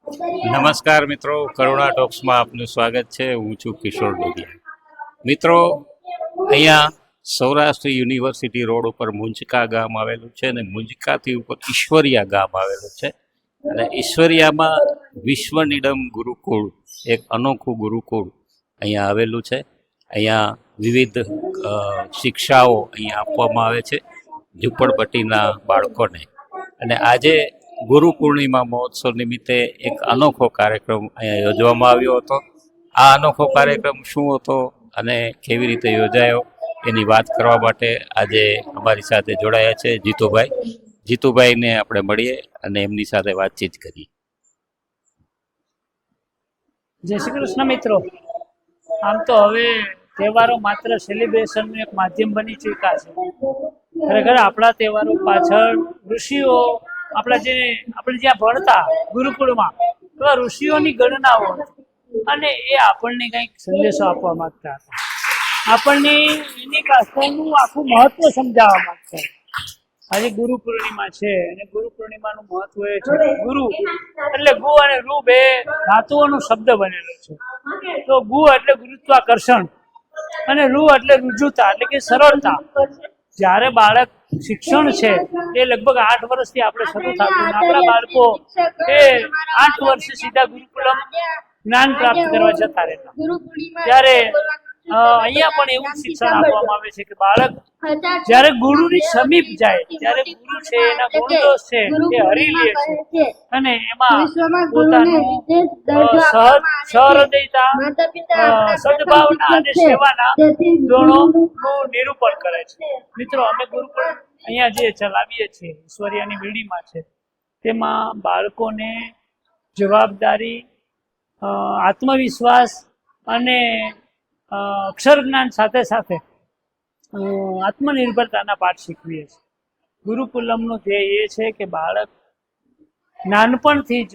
નમસ્કાર મિત્રો, કરુણા ટોક્સમાં આપનું સ્વાગત છે. હું છું કિશોર ડોડિયા. મિત્રો, અહીંયા સૌરાષ્ટ્ર યુનિવર્સિટી રોડ ઉપર મુંજકા ગામ આવેલું છે અને મુંજકાથી ઉપર ઈશ્વરિયા ગામ આવેલું છે. અને ઈશ્વરિયામાં વિશ્વનિડમ ગુરુકુળ, એક અનોખું ગુરુકુળ અહીંયા આવેલું છે. અહીંયા વિવિધ શિક્ષાઓ અહીંયા આપવામાં આવે છે ઝૂંપડપટ્ટીના બાળકોને. અને આજે ગુરુ પૂર્ણિમા મહોત્સવ નિમિત્તે એક અનોખો કાર્યક્રમ અહીંયા યોજવામાં આવ્યો હતો. આ અનોખો કાર્યક્રમ શું હતો અને કેવી રીતે યોજાયો એની વાત કરવા માટે આજે અમારી સાથે જોડાયા છે જીતુભાઈને આપણે મળીએ અને એમની સાથે વાતચીત કરીએ. જય શ્રી કૃષ્ણ મિત્રો. આમ તો હવે તહેવારો માત્ર સેલિબ્રેશનનું એક માધ્યમ બની ચૂક્યા છે. ખરેખર આપણા તહેવારો પાછળ ઋષિઓ આપણે જ્યાં ભણતા ગુરુકુળમાં તો ઋષિઓની ગણનાઓ અને એ આપણને કંઈક સંદેશો આપવા માંગતા હતા. આપણને એની પાછળનું આખું મહત્વ સમજાવવા માંગતા. આજે ગુરુ પૂર્ણિમા છે અને ગુરુ પૂર્ણિમાનું મહત્વ એ છે ગુરુ એટલે ગુ અને રૂ બે ધાતુઓનો શબ્દ બનેલો છે. તો ગુ એટલે ગુરુત્વાકર્ષણ અને રૂ એટલે રુજુતા એટલે કે સરળતા. જ્યારે બાળક શિક્ષણ છે એ લગભગ 8 વર્ષથી આપણે શરૂ થતું. આપણા બાળકો એ 8 વર્ષે સીધા ગુરુકુલમ જ્ઞાન પ્રાપ્ત કરવા જતા રહેતા. ત્યારે અહીંયા પણ એવું શિક્ષણ આપવામાં આવે છે કે બાળક જ્યારે ગુરુની સમીપ જાય ત્યારે ગુરુ છે એના ગુણદોષ છે એ હરી લે છે અને એમાં પોતાનું સહૃદયતા, સદભાવના અને સેવાના ગુણોનું નિરૂપણ કરે છે. મિત્રો, અમે ગુરુકુળ અહીંયા જે ચલાવીએ છીએ ઈશ્વરિયાની વીડીમાં છે તેમાં બાળકોને જવાબદારી, આત્મવિશ્વાસ અને અક્ષર જ્ઞાન સાથે સાથે આત્મનિર્ભરતાના પાઠ શીખવીએ છીએ. ગુરુકુલમનું ધ્યેય એ છે કે બાળક નાનપણથી જ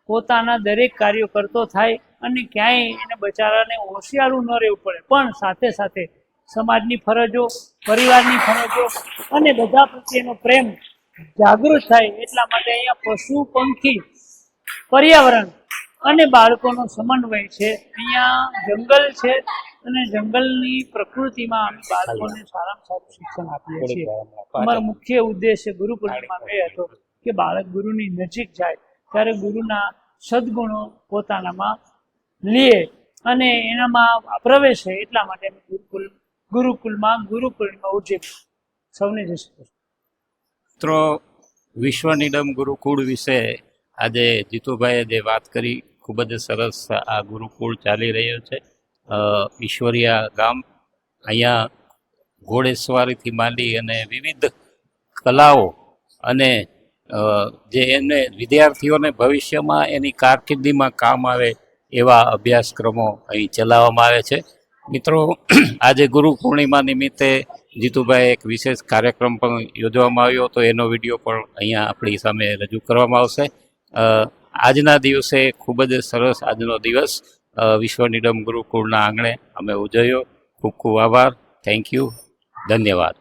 પોતાના દરેક કાર્યો કરતો થાય અને ક્યાંય એને બચારાને હોશિયારું ન રહેવું પડે, પણ સાથે સાથે સમાજની ફરજો, પરિવારની ફરજો અને બધા પ્રત્યેનો પ્રેમ જાગૃત થાય. એટલા માટે અહીંયા પશુ, પંખી, પર્યાવરણ અને બાળકોનો સમન્વય છે. અહીંયા જંગલ છે અને જંગલની પ્રકૃતિમાં અમે બાળકોને સારામાં સારું શિક્ષણ આપીએ છીએ. અમારો મુખ્ય ઉદ્દેશ્ય ગુરુ પૂર્ણિમાનો એ હતો કે બાળક ગુરુની નજીક જાય ત્યારે ગુરુના સદગુણો પોતાનામાં લે અને એનામાં પ્રવેશે. એટલા માટે અમે ગુરુકુલમાં ગુરુ પૂર્ણિમા ઉજવીએ. સૌને જય શ્રી કૃષ્ણ. મિત્રો, વિશ્વનિડમ ગુરુકુળ વિશે આજે જીતુભાઈએ જે વાત કરી, ખૂબ જ સરસ. આ ગુરુકુળ ચાલી રહ્યો છે ઈશ્વરિયા ગામ. અહીંયા ઘોડેસવારીથી માંડી અને વિવિધ કલાઓ અને જે એને વિદ્યાર્થીઓને ભવિષ્યમાં એની કારકિર્દીમાં કામ આવે એવા અભ્યાસક્રમો અહીં ચલાવવામાં આવે છે. મિત્રો, આજે ગુરુ પૂર્ણિમા નિમિત્તે જીતુભાઈ એક વિશેષ કાર્યક્રમ પણ યોજવામાં આવ્યો હતો. એનો વિડીયો પણ અહીંયા આપણી સામે રજૂ કરવામાં આવશે. આજના દિવસે ખૂબ જ સરસ આજનો દિવસ વિશ્વનિડમ ગુરુકુળના આંગણે અમે ઉજવ્યો. ખૂબ ખૂબ આભાર. Thank you. ધન્યવાદ.